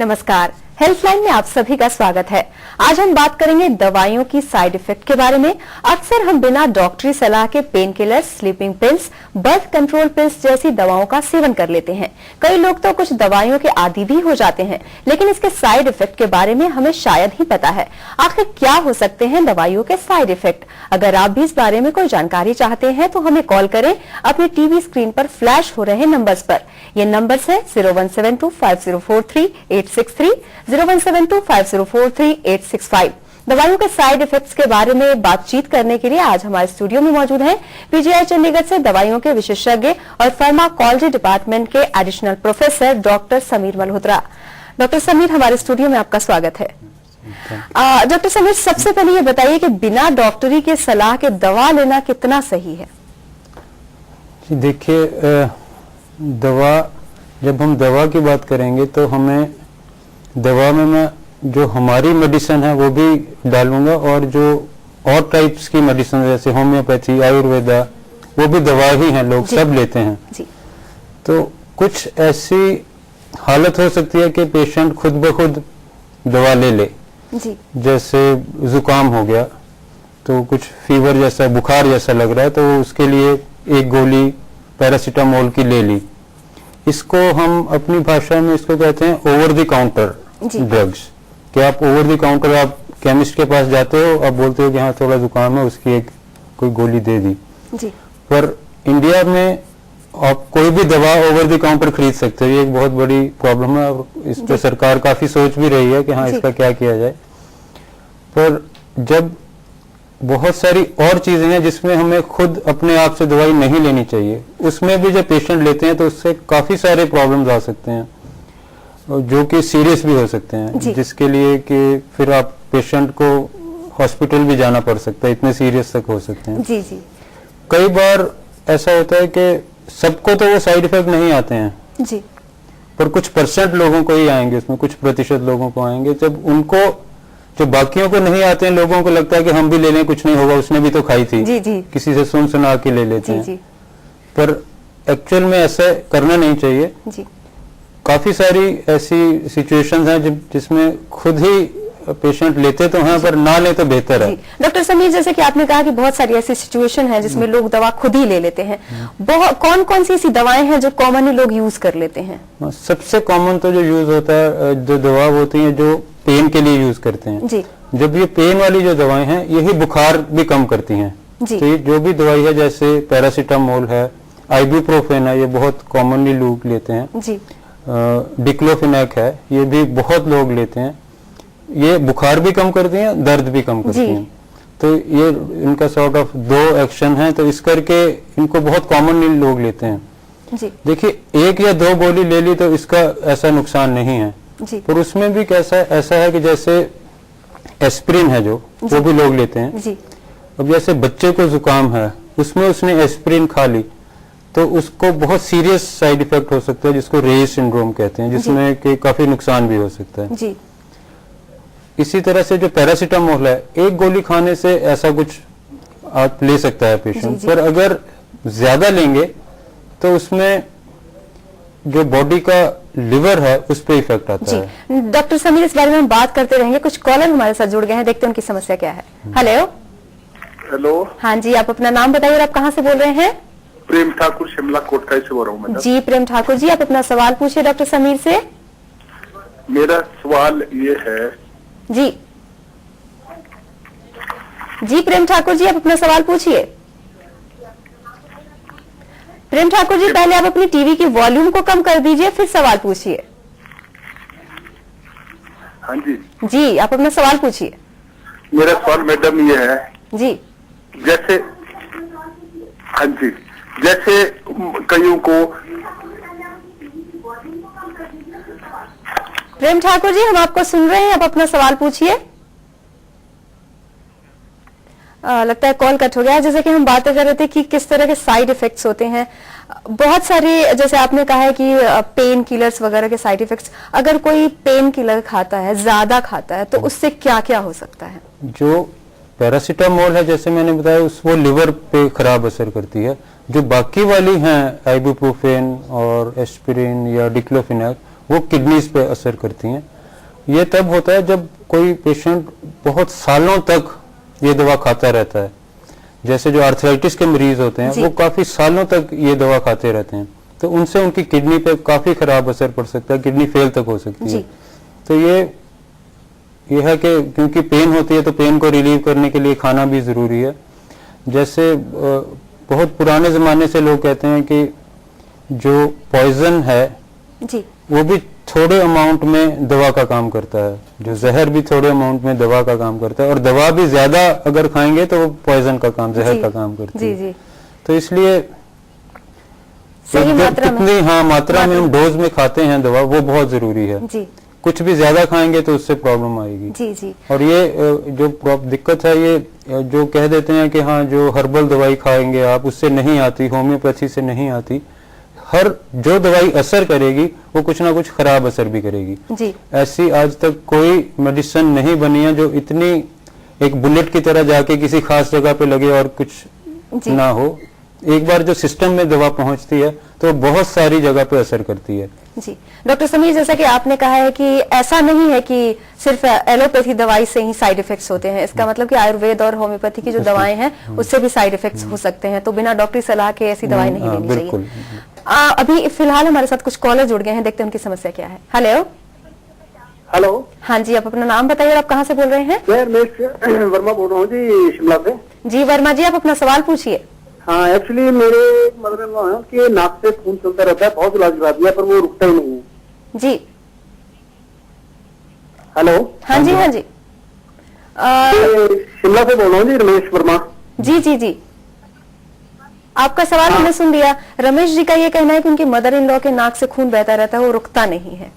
नमस्कार, हेल्पलाइन में आप सभी का स्वागत है। आज हम बात करेंगे दवाइयों की साइड इफेक्ट के बारे में। अक्सर हम बिना डॉक्टरी सलाह के pain killers, sleeping pills, birth control pills जैसी दवाओं का सेवन कर लेते हैं। कई लोग तो कुछ दवाइयों के आदी भी हो जाते हैं, लेकिन इसके साइड इफेक्ट के बारे में हमें शायद ही पता है। आखिर क्या हो सकते हैं दवाइयों के साइड इफेक्ट? अगर आप भी इस बारे में कोई जानकारी चाहते हैं तो हमें कॉल करें अपनी टीवी स्क्रीन पर फ्लैश हो रहे नंबर्स पर। ये नंबर्स है 01725043-863, 01725043-865। दवाइयों के साइड इफेक्ट्स के बारे में बातचीत करने के लिए आज हमारे स्टूडियो में मौजूद हैं पीजीआई चंडीगढ़ से दवाइयों के विशेषज्ञ और फार्माकोलॉजी डिपार्टमेंट के additional professor doctor Sameer Malhotra. Doctor Sameer, हमारे स्टूडियो में आपका स्वागत है। डॉक्टर समीर, सबसे पहले ये बताइए कि बिना डॉक्टरी के सलाह के दवा लेना कितना सही है? देखिए, जब हम दवा की बात करेंगे तो हमें दवा में मैं जो हमारी मेडिसिन है वो भी डालूंगा, और जो और टाइप्स की मेडिसिन जैसे होम्योपैथी, आयुर्वेदा, वो भी दवा ही है, लोग सब लेते हैं जी। तो कुछ ऐसी हालत हो सकती है कि पेशेंट खुद ब खुद दवा ले ले जी। जैसे जुकाम हो गया तो कुछ फीवर जैसा, बुखार जैसा लग रहा है, तो उसके लिए एक गोली पैरासीटामोल की ले ली। इसको हम अपनी भाषा में इसको कहते हैं ओवर द काउंटर ड्रग्स। कि आप ओवर द काउंटर, आप केमिस्ट के पास जाते हो, आप बोलते हो कि हाँ थोड़ा जुकाम है, उसकी एक कोई गोली दे दी जी। पर इंडिया में आप कोई भी दवा ओवर द काउंटर खरीद सकते हो, ये एक बहुत बड़ी प्रॉब्लम है, और इस पर सरकार काफी सोच भी रही है कि हाँ इसका क्या किया जाए। पर जब बहुत सारी और चीजें हैं जिसमें हमें खुद अपने आप से दवाई नहीं लेनी चाहिए, उसमें भी जब पेशेंट लेते हैं तो उससे काफी सारे प्रॉब्लम्स आ सकते हैं जो कि सीरियस भी हो सकते हैं, जिसके लिए कि फिर आप पेशेंट को हॉस्पिटल भी जाना पड़ सकता है, इतने सीरियस तक हो सकते हैं जी। कई बार ऐसा होता है कि सबको तो वो साइड इफेक्ट नहीं आते हैं जी, पर कुछ % लोगों को ही आएंगे, उसमें कुछ प्रतिशत लोगों को आएंगे। जब उनको, जो बाकियों को नहीं आते हैं, लोगों को लगता है कि हम भी ले लें, कुछ नहीं होगा, उसने भी तो खाई थी जी। किसी से सुना के ले लेते हैं पर एक्चुअल में ऐसा करना नहीं चाहिए जी। काफी सारी ऐसी सिचुएशंस हैं जिसमें खुद ही पेशेंट लेते तो हैं, पर ना ले तो बेहतर है। डॉक्टर समीर, जैसे कि आपने कहा कि बहुत सारी ऐसी सिचुएशन है जिसमें लोग दवा खुद ही ले लेते हैं, कौन कौन सी ऐसी दवाएं हैं जो कॉमनली लोग यूज कर लेते हैं? सबसे कॉमन तो जो यूज होता है, जो दवा होती है जो पेन के लिए यूज करते हैं जी। जब ये पेन वाली जो दवाएं हैं, यही बुखार भी कम करती हैं जी। तो ये जो भी दवाई है, जैसे पैरासीटामोल है, आइबुप्रोफेन है, ये बहुत कॉमनली लोग लेते हैं जी। डिक्लोफेनाक है, ये भी बहुत लोग लेते हैं। ये बुखार भी कम करती हैं, दर्द भी कम करती हैं। तो ये इनका सॉर्ट ऑफ 2 एक्शन है, तो इस करके इनको बहुत कॉमनली लोग लेते हैं जी। देखिए, 1 या 2 गोली ले ली तो इसका ऐसा नुकसान नहीं है जी। पर उसमें भी कैसा ऐसा है कि जैसे एस्प्रिन है जो भी लोग लेते हैं जी। अब जैसे बच्चे को जुकाम है, उसमें उसने एस्प्रिन खा ली तो उसको बहुत सीरियस साइड इफेक्ट हो सकता है, जिसको रेय सिंड्रोम कहते हैं, जिसमें कि काफी नुकसान भी हो सकता है जी। इसी तरह से जो पैरासीटामोल है, 1 गोली खाने से ऐसा कुछ आप ले सकता है पेशेंट, पर अगर ज्यादा लेंगे तो उसमें जो बॉडी का लिवर है उस पर इफेक्ट आता है। डॉक्टर समीर, इस बारे में हम बात करते रहेंगे। कुछ कॉलर हमारे साथ जुड़ गए हैं, देखते हैं उनकी समस्या क्या है। हेलो। हाँ जी, आप अपना नाम बताइए और आप कहाँ से बोल रहे हैं? प्रेम ठाकुर, शिमला कोटखाई से बोल रहा हूँ। जी प्रेम ठाकुर जी, आप अपना सवाल पूछिए डॉक्टर समीर से। मेरा सवाल ये है जी प्रेम ठाकुर जी, आप अपना सवाल पूछिए। प्रेम ठाकुर जी, पहले आप अपनी टीवी की वॉल्यूम को कम कर दीजिए, फिर सवाल पूछिए। हाँ जी, आप अपना सवाल पूछिए। मेरा सवाल मैडम ये है जी, जैसे, हाँ जी, जैसे कईयों को। प्रेम ठाकुर जी, हम आपको सुन रहे हैं, आप अपना सवाल पूछिए। लगता है कॉल कट हो गया। जैसे कि हम बातें कर रहे थे कि किस तरह के साइड इफेक्ट्स होते हैं, बहुत सारे, जैसे आपने कहा है कि पेन किलर्स वगैरह के साइड इफेक्ट्स। अगर कोई पेन किलर खाता है, ज्यादा खाता है, तो उससे क्या क्या हो सकता है? जो पैरासीटामोल है, जैसे मैंने बताया, वो लिवर पे खराब असर करती है। जो बाकी वाली हैं, आइबुप्रोफेन और एस्पिरिन या डिक्लोफेनाक, वो किडनीज पे असर करती हैं। ये तब होता है जब कोई पेशेंट बहुत सालों तक ये दवा खाता रहता है। जैसे जो आर्थराइटिस के मरीज होते हैं वो काफी सालों तक ये दवा खाते रहते हैं, तो उनसे उनकी किडनी पे काफी खराब असर पड़ सकता है, किडनी फेल तक हो सकती है। तो ये है कि क्योंकि पेन होती है तो पेन को रिलीव करने के लिए खाना भी जरूरी है। जैसे बहुत पुराने जमाने से लोग कहते हैं कि जो पॉइजन है जी वो भी थोड़े अमाउंट में दवा का काम करता है, जो जहर भी थोड़े अमाउंट में दवा का काम करता है, और दवा भी ज्यादा अगर खाएंगे तो वो पॉइजन का काम, जहर का काम करती है। जी। तो इसलिए सही मात्रा में, कितनी मात्रा में हम डोज में खाते हैं दवा, वो बहुत जरूरी है जी। कुछ भी ज्यादा खाएंगे तो उससे प्रॉब्लम आएगी। जी। और ये जो दिक्कत है, ये जो कह देते हैं कि हाँ जो हर्बल दवाई खाएंगे आप उससे नहीं आती, होम्योपैथी से नहीं आती, हर जो दवाई असर करेगी वो कुछ ना कुछ खराब असर भी करेगी जी। ऐसी आज तक कोई मेडिसिन नहीं बनी है जो इतनी एक बुलेट की तरह जाके किसी खास जगह पे लगे और कुछ ना हो। एक बार जो सिस्टम में दवा पहुंचती है तो बहुत सारी जगह पे असर करती है। जी डॉक्टर समीर, जैसा कि आपने कहा है कि ऐसा नहीं है कि सिर्फ एलोपैथी दवाई से ही साइड इफेक्ट्स होते हैं, इसका मतलब कि आयुर्वेद और होम्योपैथी की जो दवाएं हैं उससे भी साइड इफेक्ट्स हो सकते हैं, तो बिना डॉक्टरी सलाह के ऐसी दवाई नहीं लेनी चाहिए। अभी फिलहाल हमारे साथ कुछ कॉलर जुड़ गए हैं, देखते हैं उनकी समस्या क्या है। हेलो। हाँ जी, आप अपना नाम बताइए और आप कहाँ से बोल रहे हैं? मैं रमेश वर्मा बोल रहा हूँ जी, शिमला से। जी वर्मा जी, आप अपना सवाल पूछिए। हाँ, एक्चुअली मेरे मदर इन लॉ है कि नाक से खून चलता रहता है, बहुत इलाज करा दिया पर वो रुकता ही नहीं है। जी हेलो। हाँ जी। शिमला से बोल रहा हूँ जी, रमेश वर्मा। जी आपका सवाल हमने सुन लिया। रमेश जी का ये कहना है कि उनकी मदर इन लॉ के नाक से खून बहता रहता है, वो रुकता नहीं है।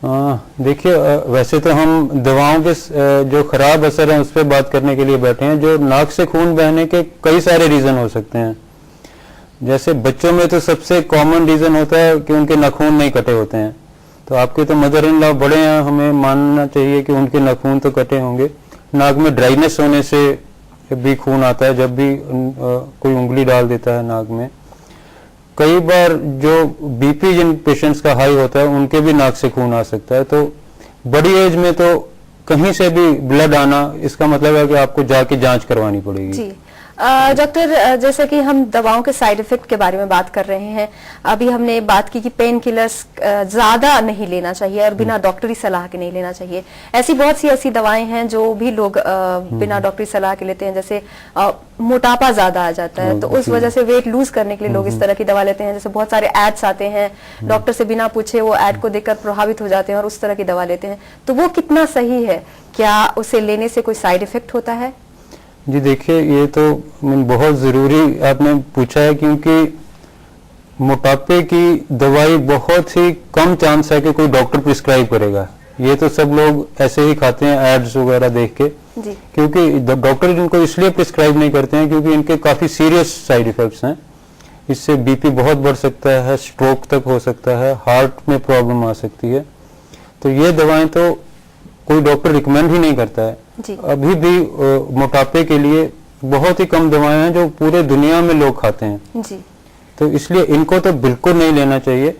देखिए, वैसे तो हम दवाओं के जो खराब असर है उस पर बात करने के लिए बैठे हैं। जो नाक से खून बहने के कई सारे रीजन हो सकते हैं। जैसे बच्चों में तो सबसे कॉमन रीजन होता है कि उनके नाखून नहीं कटे होते हैं। तो आपके तो मदर इन लॉ बड़े हैं, हमें मानना चाहिए कि उनके नाखून तो कटे होंगे। नाक में ड्राइनेस होने से भी खून आता है, जब भी कोई उंगली डाल देता है नाक में। कई बार जो बीपी जिन पेशेंट्स का हाई होता है उनके भी नाक से खून आ सकता है। तो बड़ी एज में तो कहीं से भी ब्लड आना, इसका मतलब है कि आपको जाके जांच करवानी पड़ेगी। जी डॉक्टर, जैसे कि हम दवाओं के साइड इफेक्ट के बारे में बात कर रहे हैं, अभी हमने बात की कि पेन किलर्स ज्यादा नहीं लेना चाहिए और बिना डॉक्टरी सलाह के नहीं लेना चाहिए। ऐसी बहुत सी ऐसी दवाएं हैं जो भी लोग बिना डॉक्टरी सलाह के लेते हैं, जैसे मोटापा ज्यादा आ जाता है तो उस वजह से वेट लूज करने के लिए लोग इस तरह की दवा लेते हैं। जैसे बहुत सारे एड्स आते हैं, डॉक्टर से बिना पूछे वो एड को देखकर प्रभावित हो जाते हैं और उस तरह की दवा लेते हैं। तो वो कितना सही है? क्या उसे लेने से कोई साइड इफेक्ट होता है? जी देखिए, ये तो बहुत जरूरी आपने पूछा है, क्योंकि मोटापे की दवाई बहुत ही कम चांस है कि कोई डॉक्टर प्रिस्क्राइब करेगा। ये तो सब लोग ऐसे ही खाते हैं एड्स वगैरह देख के जी। क्योंकि डॉक्टर इनको इसलिए प्रिस्क्राइब नहीं करते हैं क्योंकि इनके काफी सीरियस साइड इफेक्ट्स हैं। इससे बीपी बहुत बढ़ सकता है, स्ट्रोक तक हो सकता है, हार्ट में प्रॉब्लम आ सकती है। तो ये दवाएं तो कोई डॉक्टर रिकमेंड ही नहीं करता है। अभी भी मोटापे के लिए बहुत ही कम दवाएं हैं जो पूरे दुनिया में लोग खाते हैं जी। तो इसलिए इनको तो बिल्कुल नहीं लेना चाहिए।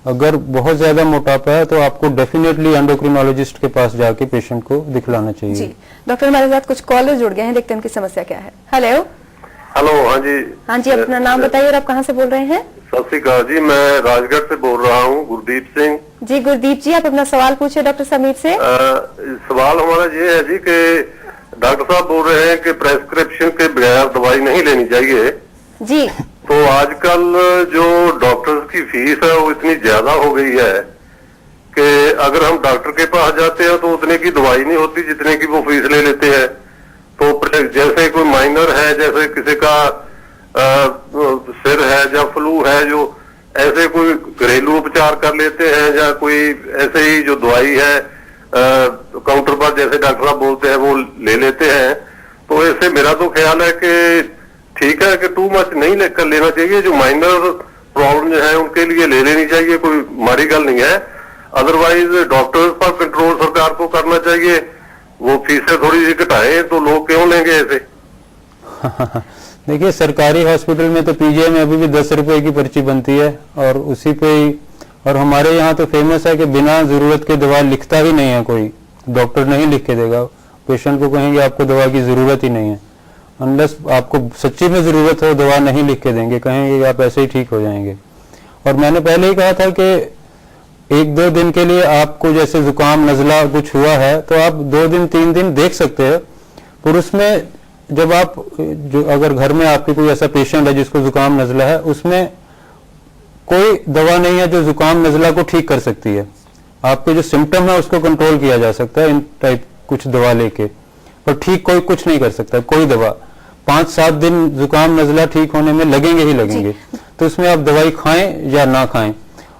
अगर बहुत ज्यादा मोटापा है तो आपको डेफिनेटली एंडोक्रिनोलॉजिस्ट के पास जाके पेशेंट को दिखलाना चाहिए। जी डॉक्टर, हमारे साथ कुछ कॉलर जुड़ गए हैं, देखते हैं उनकी समस्या क्या है। हेलो। हाँ जी। हाँ जी, अपना नाम बताइए और आप कहाँ से बोल रहे हैं? सत श्री अकाल जी, मैं राजगढ़ से बोल रहा हूँ, गुरदीप सिंह। जी गुरदीप जी, आप अपना सवाल पूछिए डॉक्टर समीर से। सवाल हमारा ये है जी कि डॉक्टर साहब बोल रहे हैं कि प्रेस्क्रिप्शन के बगैर दवाई नहीं लेनी चाहिए जी। तो आजकल जो डॉक्टर्स की फीस है वो इतनी ज्यादा हो गई है कि अगर हम डॉक्टर के पास जाते हैं तो उतने की दवाई नहीं होती जितने की वो फीस ले लेते हैं। तो जैसे कोई माइनर है, जैसे किसी का सिर है या फ्लू है, जो ऐसे कोई घरेलू उपचार कर लेते हैं या कोई ऐसे ही जो दवाई है काउंटर पर जैसे डॉक्टर साहब बोलते हैं वो ले लेते हैं। तो ऐसे मेरा तो ख्याल है कि ठीक है कि टू मच नहीं लेकर लेना चाहिए। जो माइनर प्रॉब्लम है उनके लिए ले लेनी चाहिए, कोई माड़ी गल नहीं है। अदरवाइज डॉक्टर्स पर कंट्रोल सरकार को करना चाहिए, वो फीसें थोड़ी सी घटाएं तो लोग क्यों लेंगे ऐसे। देखिए, सरकारी हॉस्पिटल में तो पीजीआई में अभी भी 10 रुपए की पर्ची बनती है और उसी पे ही और हमारे यहाँ तो फेमस है कि बिना जरूरत के दवा लिखता ही नहीं है कोई, डॉक्टर नहीं लिख के देगा, पेशेंट को कहेंगे आपको दवा की जरूरत ही नहीं है, अनलेस आपको सच्ची में जरूरत हो दवा नहीं लिख के देंगे, कहेंगे कि आप ऐसे ही ठीक हो जाएंगे। और मैंने पहले ही कहा था कि 1-2 दिन के लिए आपको जैसे जुकाम नजला कुछ हुआ है तो आप 2 दिन 3 दिन देख सकते हैं, पर उसमें जब आप जो अगर घर में आपके कोई ऐसा पेशेंट है जिसको जुकाम नजला है, उसमें कोई दवा नहीं है जो जुकाम नजला को ठीक कर सकती है। आपके जो सिम्टम है उसको कंट्रोल किया जा सकता है इन टाइप कुछ दवा लेके, पर ठीक कोई कुछ नहीं कर सकता कोई दवा। 5-7 दिन जुकाम नजला ठीक होने में लगेंगे ही लगेंगे, तो उसमें आप दवाई खाएं या ना खाएं।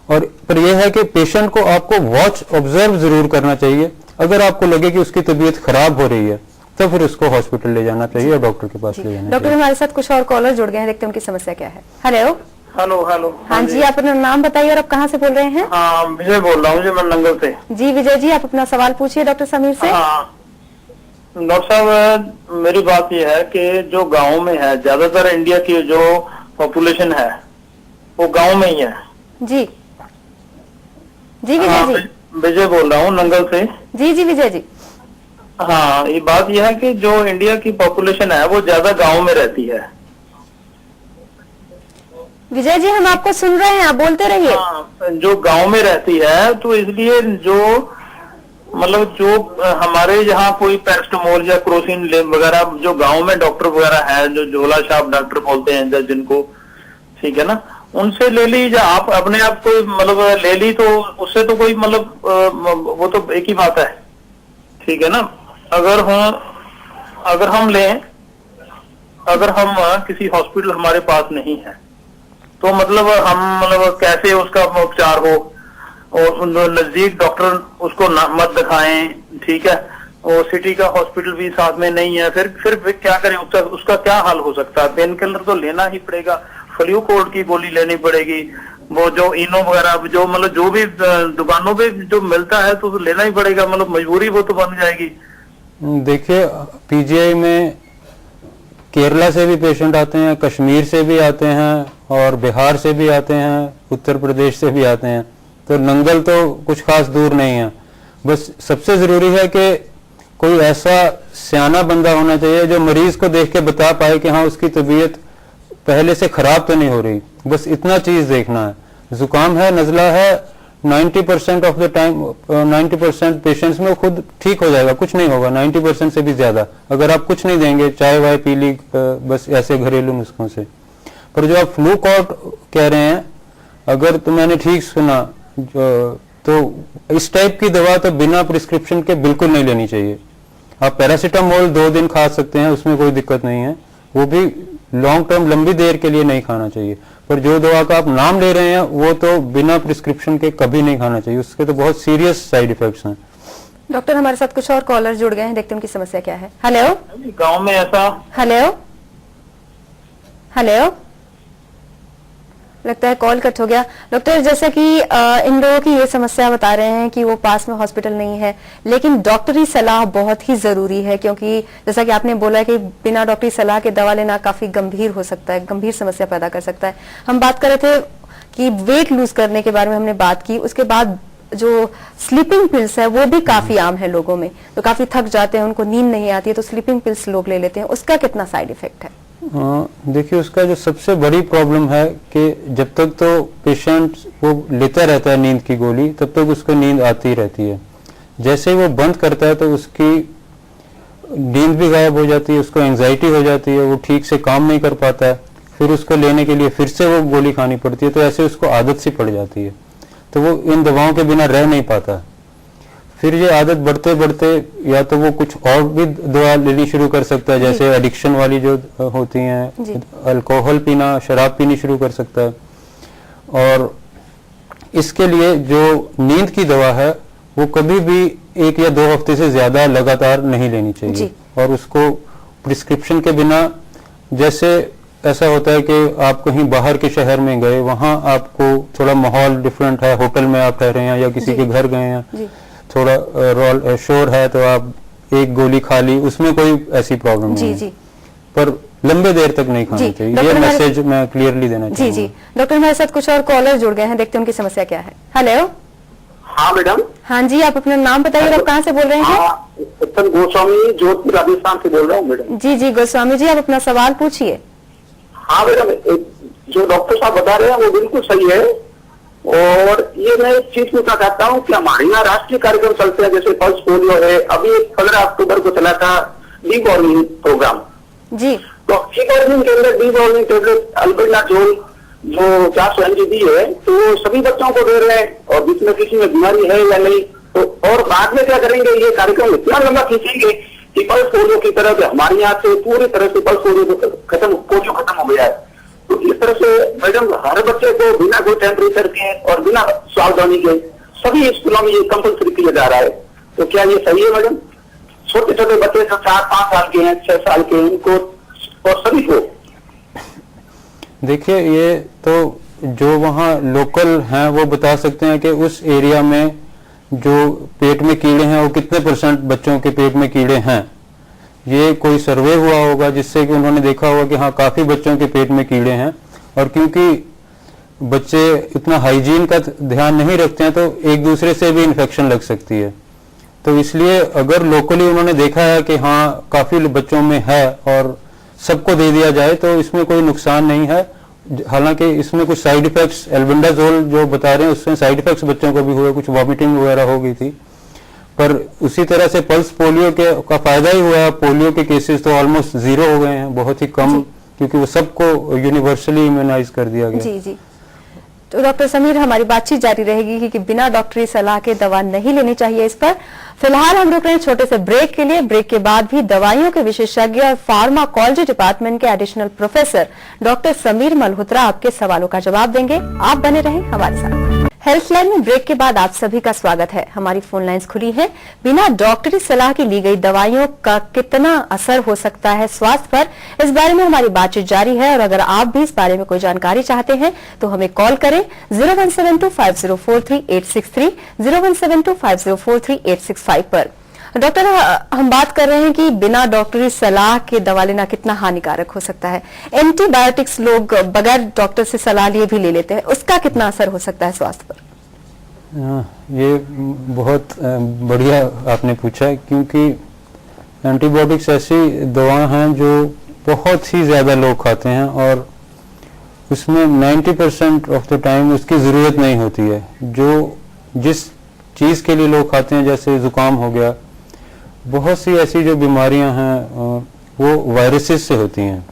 और पर यह है कि पेशेंट को आपको वॉच ऑब्जर्व जरूर करना चाहिए। अगर आपको लगे कि उसकी तबीयत खराब हो रही है तो फिर उसको हॉस्पिटल ले जाना चाहिए और डॉक्टर के पास ले जाना चाहिए। डॉक्टर हमारे साथ कुछ और कॉलर जुड़ गए हैं, देखते हैं उनकी समस्या क्या है। हेलो। Hello hello. हाँ जी, आप अपना नाम बताइए और आप कहाँ से बोल रहे हैं? हाँ, विजय बोल रहा हूँ जी, मैं नंगल से। जी विजय जी, आप अपना सवाल पूछिए डॉक्टर समीर से। हाँ डॉक्टर साहब, मेरी बात यह है कि जो गांव में है, ज्यादातर इंडिया की जो पॉपुलेशन है वो गांव में ही है। जी जी विजय जी। विजय बोल रहा हूँ नंगल से। जी जी विजय जी। हाँ, ये बात यह है कि जो इंडिया की पॉपुलेशन है वो ज्यादा गांव में रहती है। विजय जी हम आपको सुन रहे हैं, आप बोलते रहिए। हाँ, जो गांव में रहती है तो इसलिए जो मतलब जो हमारे यहाँ कोई पैरास्टामोल या क्रोसिन वगैरह जो गांव में डॉक्टर वगैरह है, जो झोला छाप डॉक्टर बोलते हैं जिनको, ठीक है ना, उनसे ले ली या आप अपने आप को मतलब ले ली तो उससे तो कोई मतलब वो तो एक ही बात है, ठीक है ना। अगर हम किसी हॉस्पिटल हमारे पास नहीं है तो मतलब हम मतलब कैसे उसका उपचार हो, और नजदीक डॉक्टर उसको मत दिखाएं, ठीक है, और सिटी का हॉस्पिटल भी साथ में नहीं है, फिर क्या करें, उसका क्या हाल हो सकता है? पेन किलर तो लेना ही पड़ेगा, फ्लूकोड की गोली लेनी पड़ेगी, वो जो इनो वगैरह जो मतलब जो भी दुकानों पे जो मिलता है तो लेना ही पड़ेगा, मतलब मजबूरी वो तो बन जाएगी। देखिए पीजीआई में केरला से भी पेशेंट आते हैं, कश्मीर से भी आते हैं और बिहार से भी आते हैं, उत्तर प्रदेश से भी आते हैं, तो नंगल तो कुछ खास दूर नहीं है। बस सबसे जरूरी है कि कोई ऐसा सियाना बंदा होना चाहिए जो मरीज को देख के बता पाए कि हाँ उसकी तबीयत पहले से खराब तो नहीं हो रही, बस इतना चीज देखना है। जुकाम है, नजला है, 90% ऑफ द टाइम 90% पेशेंट्स में खुद ठीक हो जाएगा, कुछ नहीं होगा, 90% से भी ज्यादा। अगर आप कुछ नहीं देंगे, चाय वाय पी ली बस ऐसे घरेलू नुस्खों से। पर जो आप फ्लूकॉट कह रहे हैं, अगर तो मैंने ठीक सुना तो इस टाइप की दवा तो बिना प्रिस्क्रिप्शन के बिल्कुल नहीं लेनी चाहिए। आप पैरासीटामोल 2 दिन खा सकते हैं, उसमें कोई दिक्कत नहीं है, वो भी लॉन्ग टर्म लंबी देर के लिए नहीं खाना चाहिए। पर जो दवा का आप नाम ले रहे हैं वो तो बिना प्रिस्क्रिप्शन के कभी नहीं खाना चाहिए, उसके तो बहुत सीरियस साइड इफेक्ट्स हैं। डॉक्टर हमारे साथ कुछ और कॉलर जुड़ गए हैं, देखते हैं उनकी समस्या क्या है। हेलो। गांव में ऐसा। हेलो हेलो, लगता है कॉल कट हो गया। डॉक्टर जैसे कि इन लोगों की ये समस्या बता रहे हैं कि वो पास में हॉस्पिटल नहीं है, लेकिन डॉक्टरी सलाह बहुत ही जरूरी है, क्योंकि जैसा कि आपने बोला कि बिना डॉक्टरी सलाह के दवा लेना काफी गंभीर हो सकता है, गंभीर समस्या पैदा कर सकता है। हम बात कर रहे थे कि वेट लूज करने के बारे में हमने बात की, उसके बाद जो स्लीपिंग पिल्स है वो भी काफी आम है लोगों में, तो काफी थक जाते हैं, उनको नींद नहीं आती है, तो स्लीपिंग पिल्स लोग ले लेते हैं, उसका कितना साइड इफेक्ट है? देखिए उसका जो सबसे बड़ी प्रॉब्लम है कि जब तक तो पेशेंट वो लेता रहता है नींद की गोली, तब तक उसको नींद आती रहती है। जैसे ही वो बंद करता है तो उसकी नींद भी गायब हो जाती है, उसको एंजाइटी हो जाती है, वो ठीक से काम नहीं कर पाता है, फिर उसको लेने के लिए फिर से वो गोली खानी पड़ती है, तो ऐसे उसको आदत सी पड़ जाती है, तो वो इन दवाओं के बिना रह नहीं पाता। फिर ये आदत बढ़ते बढ़ते या तो वो कुछ और भी दवा लेनी शुरू कर सकता है, जैसे एडिक्शन वाली जो होती हैं, अल्कोहल पीना, शराब पीनी शुरू कर सकता है। और इसके लिए जो नींद की दवा है वो कभी भी 1 या 2 हफ्ते से ज्यादा लगातार नहीं लेनी चाहिए, और उसको प्रिस्क्रिप्शन के बिना, जैसे ऐसा होता है कि आप कहीं बाहर के शहर में गए, वहां आपको थोड़ा माहौल डिफरेंट है, होटल में आप ठहरे हैं या किसी के घर गए हैं, थोड़ा शोर है, तो आप एक गोली खा ली, उसमें कोई ऐसी प्रॉब्लम नहीं है। पर लंबे देर तक नहीं जी, खाना चाहिए। डॉक्टर ये हमारे- मैसेज मैं क्लियरली देना जी चाहूंगा। जी डॉक्टर, हमारे साथ कुछ और कॉलर जुड़ गए हैं, देखते हैं उनकी समस्या क्या है। हेलो। हाँ मैडम। हाँ जी, आप अपना नाम बताइए और आप कहाँ से बोल रहे हैं? हाँ, उत्तम गोस्वामी जोधपुर राजस्थान से बोल रहा हूँ मैडम। जी जी गोस्वामी जी, आप अपना सवाल पूछिए। हाँ मैडम, जो डॉक्टर साहब बता रहे हैं वो बिल्कुल सही है। और ये मैं एक चीज पूछना चाहता हूँ कि हमारे यहाँ राष्ट्रीय कार्यक्रम चलते हैं, जैसे पल्स पोलियो है, अभी 15 अक्टूबर को चला था डी वार्निंग प्रोग्राम। जी तो डी वार्निंग के अंदर डी वार्निंग टेबलेट अल्बेंडाजोल जो 400 mg है, तो वो सभी बच्चों को दे रहे हैं, और जिसमें किसी में बीमारी है या नहीं। तो और बाद में क्या करेंगे, ये कार्यक्रम इतना लंबा खींचेंगे कि पल्स पोलियो की तरह से हमारे यहाँ से पूरी तरह से पल्स पोलियो खत्म हो गया है। तो इस तरह से मैडम हर बच्चे को बिना कोई टेम्परेचर के और बिना सावधानी के सभी स्कूलों में ये कंपलसरी किया जा रहा है। तो क्या ये सही है मैडम? छोटे छोटे बच्चे जो 4-5 साल के हैं, 6 साल के हैं, इनको और सभी को। देखिए, ये तो जो वहाँ लोकल हैं वो बता सकते हैं कि उस एरिया में जो पेट में कीड़े हैं वो कितने % बच्चों के पेट में कीड़े हैं। ये कोई सर्वे हुआ होगा जिससे कि उन्होंने देखा होगा कि हाँ काफी बच्चों के पेट में कीड़े हैं। और क्योंकि बच्चे इतना हाइजीन का ध्यान नहीं रखते हैं तो एक दूसरे से भी इन्फेक्शन लग सकती है। तो इसलिए अगर लोकली उन्होंने देखा है कि हाँ काफी बच्चों में है और सबको दे दिया जाए तो इसमें कोई नुकसान नहीं है। हालांकि इसमें कुछ साइड इफेक्ट्स, एल्बेंडाजोल जो बता रहे हैं उसमें साइड इफेक्ट्स बच्चों को भी हुए, कुछ वॉमिटिंग वगैरह हो गई थी। पर उसी तरह से पल्स पोलियो के का फायदा ही हुआ है। पोलियो के केसेस तो ऑलमोस्ट 0 हो गए हैं, बहुत ही कम, क्योंकि वो सबको यूनिवर्सली इम्यूनाइज कर दिया गया। जी जी। तो डॉक्टर समीर, हमारी बातचीत जारी रहेगी कि बिना डॉक्टरी सलाह के दवा नहीं लेनी चाहिए इस पर। फिलहाल हम रुक रहे हैं छोटे से ब्रेक के लिए। ब्रेक के बाद भी दवाइयों के विशेषज्ञ और फार्माकोलॉजी डिपार्टमेंट के additional professor doctor Sameer Malhotra आपके सवालों का जवाब देंगे। आप बने रहें हमारे साथ। हेल्थ लाइन में ब्रेक के बाद आप सभी का स्वागत है। हमारी फोन लाइंस खुली हैं। बिना डॉक्टरी सलाह की ली गई दवाइयों का कितना असर हो सकता है स्वास्थ्य पर, इस बारे में हमारी बातचीत जारी है। और अगर आप भी इस बारे में कोई जानकारी चाहते हैं तो हमें कॉल करें 01725043863, 01725043865 पर। डॉक्टर, हम बात कर रहे हैं कि बिना डॉक्टरी सलाह के दवा लेना कितना हानिकारक हो सकता है। एंटीबायोटिक्स लोग बगैर डॉक्टर से सलाह लिए भी ले लेते हैं, उसका कितना असर हो सकता है स्वास्थ्य पर? ये बहुत बढ़िया आपने पूछा, क्योंकि एंटीबायोटिक्स ऐसी दवा हैं जो बहुत ही ज्यादा लोग खाते हैं और उसमें 90% ऑफ द टाइम उसकी जरूरत नहीं होती है। जो जिस चीज के लिए लोग खाते हैं, जैसे जुकाम हो गया, बहुत सी ऐसी जो बीमारियां हैं वो वायरसेस से होती हैं।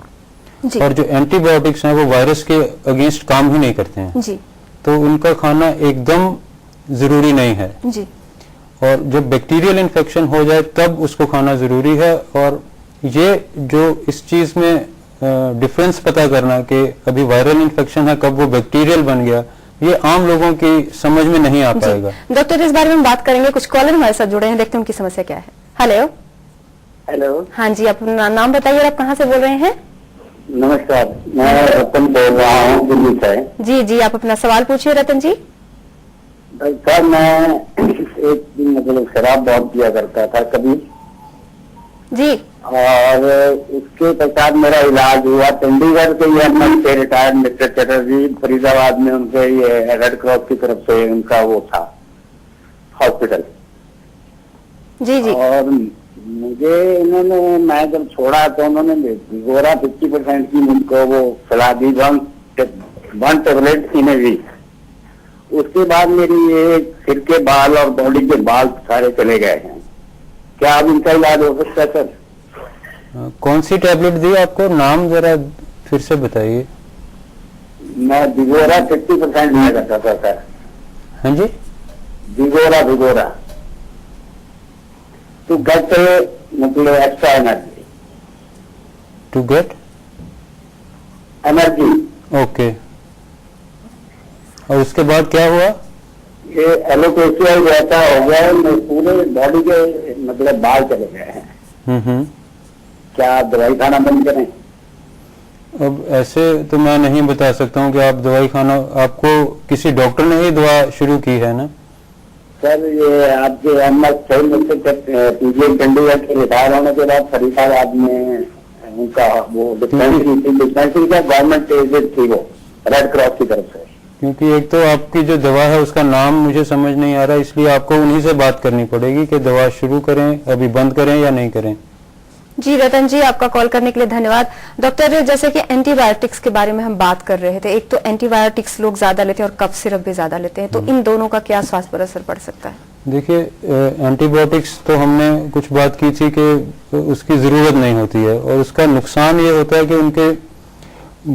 जी। और जो एंटीबायोटिक्स हैं वो वायरस के अगेंस्ट काम ही नहीं करते हैं। जी तो उनका खाना एकदम जरूरी नहीं है। जी। और जब बैक्टीरियल इन्फेक्शन हो जाए तब उसको खाना जरूरी है। और ये जो इस चीज में डिफरेंस पता करना कि अभी वायरल इन्फेक्शन है कब वो बैक्टीरियल बन गया, ये आम लोगों की समझ में नहीं आ पाएगा। डॉक्टर, इस बारे में बात करेंगे। कुछ कॉलर हमारे साथ जुड़े हैं, देखते हैं उनकी समस्या क्या है। हेलो। हेलो, हाँ जी, आप अपना नाम बताइए और आप कहाँ से बोल रहे हैं? नमस्कार, मैं रतन बोल रहा हूँ दिल्ली से। जी जी, आप अपना सवाल पूछिए रतन जी। सर, मैं एक मतलब शराब बहुत पिया करता था कभी, जी और उसके पश्चात मेरा इलाज हुआ चंडीगढ़ के एएनएम से रिटायर्ड मिस्टर चटर्जी, फरीदाबाद में उनके ये रेड क्रॉस की तरफ से उनका वो था हॉस्पिटल। जी जी। और मुझे इन्होंने, मैं जब छोड़ा तो उन्होंने भिगोरा 50% की मुझको वो सलाह दी, 1 टेबलेट इन ए वीक। उसके बाद मेरी ये सिर के बाल और बॉडी के बाल सारे चले गए हैं। क्या अब इनका इलाज हो सकता है सर? कौन सी टैबलेट दी आपको, नाम जरा फिर से बताइए। मैं भिगोरा 50% लिया करता था सर। हाँ जी, भिगोरा टू गेट मतलब extra to get energy. Okay. और उसके बाद क्या हुआ? ये एलोपेशिया जैसा हो गया है, पूरे बॉडी के मतलब बाल चले गए हैं। क्या आप दवाई खाना बंद करें? अब ऐसे तो मैं नहीं बता सकता हूँ कि आप दवाई खाना, आपको किसी डॉक्टर ने ही दवा शुरू की है ना? सर, ये आपके पीजीआई चंडीगढ़ के रिटायर होने के बाद फरीदाबाद में उनका वो डिस्पेंसरी का गवर्नमेंट एजेंट थी वो रेड क्रॉस की तरफ से। क्योंकि एक तो आपकी जो दवा है उसका नाम मुझे समझ नहीं आ रहा, इसलिए आपको उन्हीं से बात करनी पड़ेगी कि दवा शुरू करें, अभी बंद करें या नहीं करें। जी रतन जी, आपका कॉल करने के लिए धन्यवाद। डॉक्टर, जैसे कि एंटीबायोटिक्स के बारे में हम बात कर रहे थे, एक तो एंटीबायोटिक्स लोग ज्यादा लेते हैं और कफ सिरप भी ज्यादा लेते हैं, तो इन दोनों का क्या स्वास्थ्य पर असर पड़ सकता है? देखिए, एंटीबायोटिक्स तो हमने कुछ बात की थी कि उसकी जरूरत नहीं होती है, और उसका नुकसान ये होता है कि उनके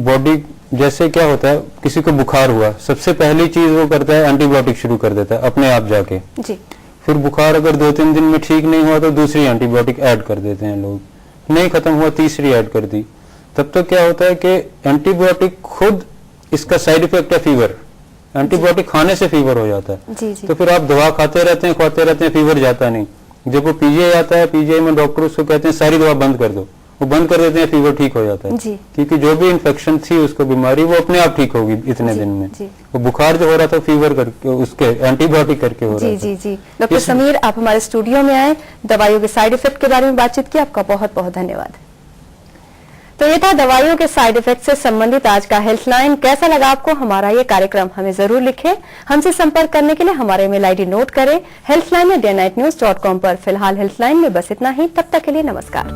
बॉडी, जैसे क्या होता है, किसी को बुखार हुआ, सबसे पहली चीज वो करता है एंटीबायोटिक शुरू कर देता है अपने आप जाके जी। फिर बुखार अगर 2-3 दिन में ठीक नहीं हुआ तो दूसरी एंटीबायोटिक ऐड कर देते हैं लोग, नहीं खत्म हुआ तीसरी ऐड कर दी। तब तो क्या होता है कि एंटीबायोटिक खुद, इसका साइड इफेक्ट है फीवर, एंटीबायोटिक खाने से फीवर हो जाता है। जी जी। तो फिर आप दवा खाते रहते हैं, फीवर जाता नहीं। जब वो पीजीआई आता है, पीजीआई में डॉक्टर उसको कहते हैं सारी दवा बंद कर दो, वो बंद कर देते हैं, फीवर ठीक हो जाता है जी। क्योंकि जो भी इन्फेक्शन थी उसको बीमारी, वो अपने आप ठीक होगी इतने दिन में। जी। वो बुखार जो हो रहा था फीवर करके, उसके एंटीबायोटिक करके हो रहा जी था। जी जी। डॉक्टर समीर, आप हमारे स्टूडियो में आए, दवाइयों के साइड इफेक्ट के बारे में बातचीत की, आपका बहुत बहुत धन्यवाद। तो ये था दवाइयों के साइड इफेक्ट से संबंधित आज का हेल्थलाइन। कैसा लगा आपको हमारा ये कार्यक्रम? हमें जरूर लिखें। हमसे संपर्क करने के लिए हमारे ईमेल आईडी नोट करें, healthline@dayandnightnews.com पर। फिलहाल हेल्थलाइन में बस इतना ही, तब तक के लिए नमस्कार।